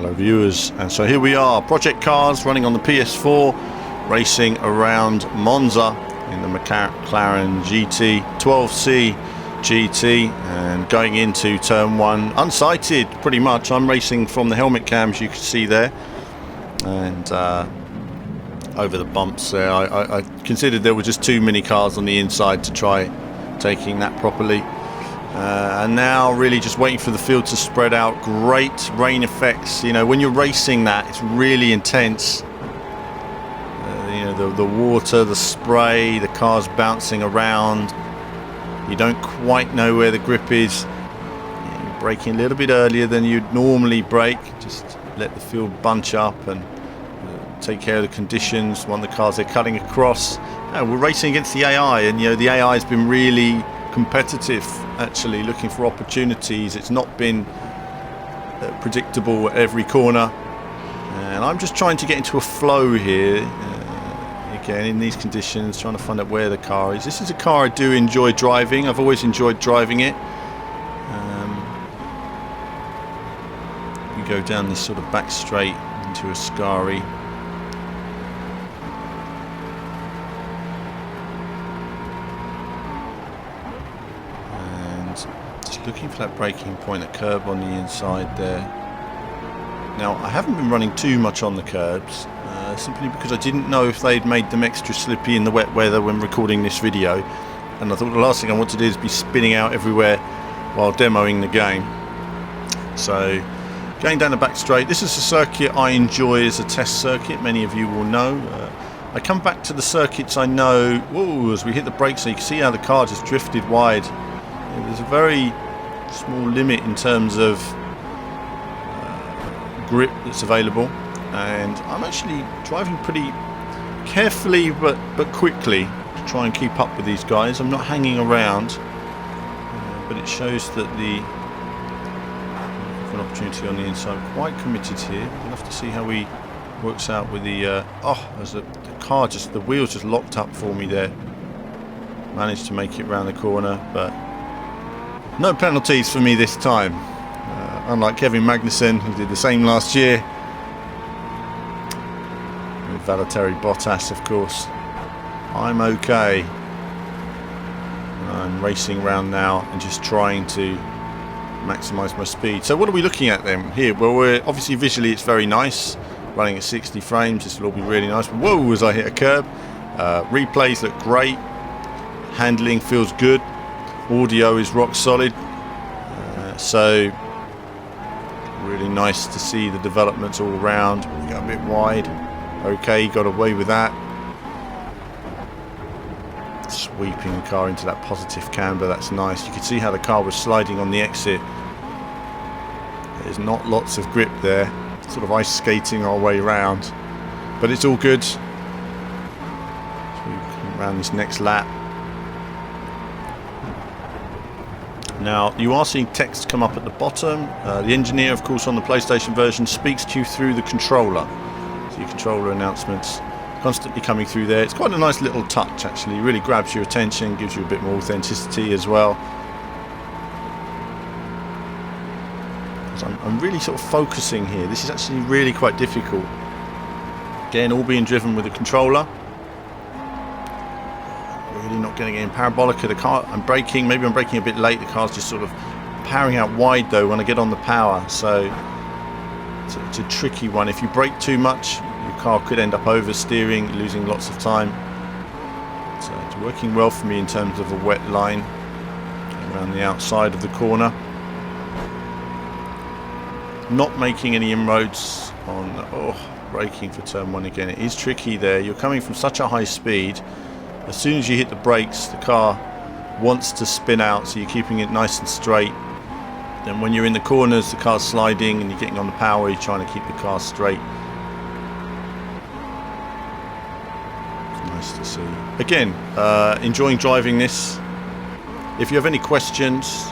Hello viewers, and so here we are, Project Cars running on the PS4, racing around Monza in the Mclaren 12C GT and going into turn 1 unsighted pretty much. I'm racing from the helmet cams you can see there, and over the bumps there. I considered there were just too many cars on the inside to try taking that properly. And now really just waiting for the field to spread out. Great rain effects, you know, when you're racing that, it's really intense. You know, the water, the spray, the cars bouncing around. You don't quite know where the grip is. You're braking a little bit earlier than you'd normally brake. Just let the field bunch up and take care of the conditions. One of the cars they're cutting across. We're racing against the AI, and you know the AI has been really competitive, actually looking for opportunities. It's not been predictable at every corner, and I'm just trying to get into a flow here. Again, in these conditions, trying to find out where the car is. This is a car I do enjoy driving. I've always enjoyed driving it. We go down this sort of back straight into a Ascari. Looking for that braking point, a curb on the inside there. Now, I haven't been running too much on the curbs, simply because I didn't know if they'd made them extra slippy in the wet weather when recording this video, and I thought the last thing I want to do is be spinning out everywhere while demoing the game. So, going down the back straight, this is a circuit I enjoy as a test circuit, many of you will know. I come back to the circuits I know. Whoa, as we hit the brakes, so you can see how the car just drifted wide. There's a very small limit in terms of grip that's available, and I'm actually driving pretty carefully but quickly to try and keep up with these guys. I'm not hanging around, but it shows that an opportunity on the inside. Quite committed here. We'll have to see how he works out with the as the car just, the wheels just locked up for me there. Managed to make it round the corner, but no penalties for me this time, unlike Kevin Magnussen, who did the same last year. With Valtteri Bottas, of course. I'm okay. I'm racing around now and just trying to maximise my speed. So what are we looking at then here? Well, we're obviously visually it's very nice. Running at 60 frames, this will all be really nice. Whoa, as I hit a curb. Replays look great. Handling feels good. Audio is rock solid, so really nice to see the developments all around. We got a bit wide. Okay, got away with that. Sweeping the car into that positive camber, that's nice. You can see how the car was sliding on the exit. There's not lots of grip there, sort of ice skating our way around, but it's all good. So we come around this next lap. Now, you are seeing text come up at the bottom. The engineer, of course, on the PlayStation version speaks to you through the controller. So your controller announcements constantly coming through there. It's quite a nice little touch, actually. It really grabs your attention, gives you a bit more authenticity as well. So I'm really sort of focusing here. This is actually really quite difficult. Again, all being driven with the controller. Not getting in parabolic of the car. I'm braking, maybe I'm braking a bit late. The car's just sort of powering out wide though when I get on the power, so it's a tricky one. If you brake too much, your car could end up oversteering, losing lots of time. So it's working well for me in terms of a wet line around the outside of the corner. Not making any inroads on braking for turn 1 again. It is tricky there. You're coming from such a high speed. As soon as you hit the brakes, the car wants to spin out, so you're keeping it nice and straight. Then when you're in the corners, the car's sliding and you're getting on the power, you're trying to keep the car straight. It's nice to see. Again, enjoying driving this. If you have any questions,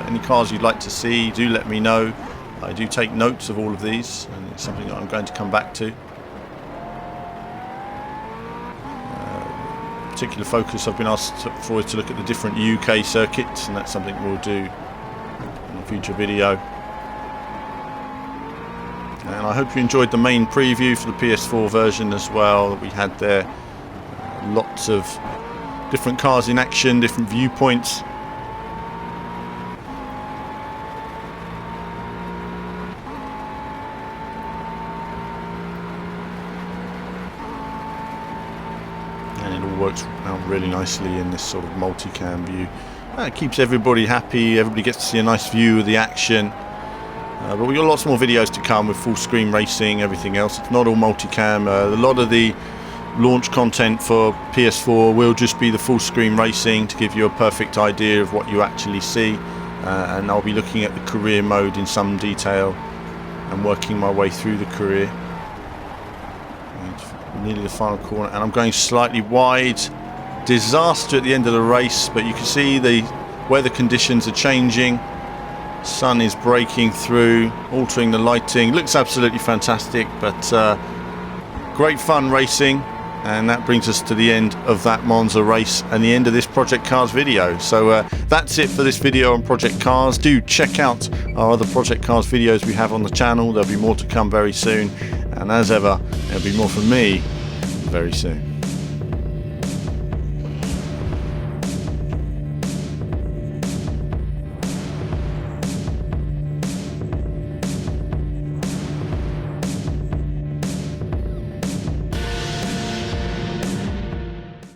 any cars you'd like to see, do let me know. I do take notes of all of these, and it's something that I'm going to come back to. Particular focus I've been asked for is to look at the different UK circuits, and that's something we'll do in a future video. and I hope you enjoyed the main preview for the PS4 version as well that we had there. Lots of different cars in action, different viewpoints. And it all works out really nicely in this sort of multicam view. It keeps everybody happy, everybody gets to see a nice view of the action. But we've got lots more videos to come with full screen racing, everything else. It's not all multicam. A lot of the launch content for PS4 will just be the full screen racing to give you a perfect idea of what you actually see. And I'll be looking at the career mode in some detail and working my way through the career. And nearly the final corner, and I'm going slightly wide. Disaster at the end of the race, but you can see the weather conditions are changing. Sun is breaking through, altering the lighting. Looks absolutely fantastic, but great fun racing. And that brings us to the end of that Monza race and the end of this Project Cars video. So that's it for this video on Project Cars. Do check out our other Project Cars videos we have on the channel. There'll be more to come very soon. And as ever, there'll be more from me very soon.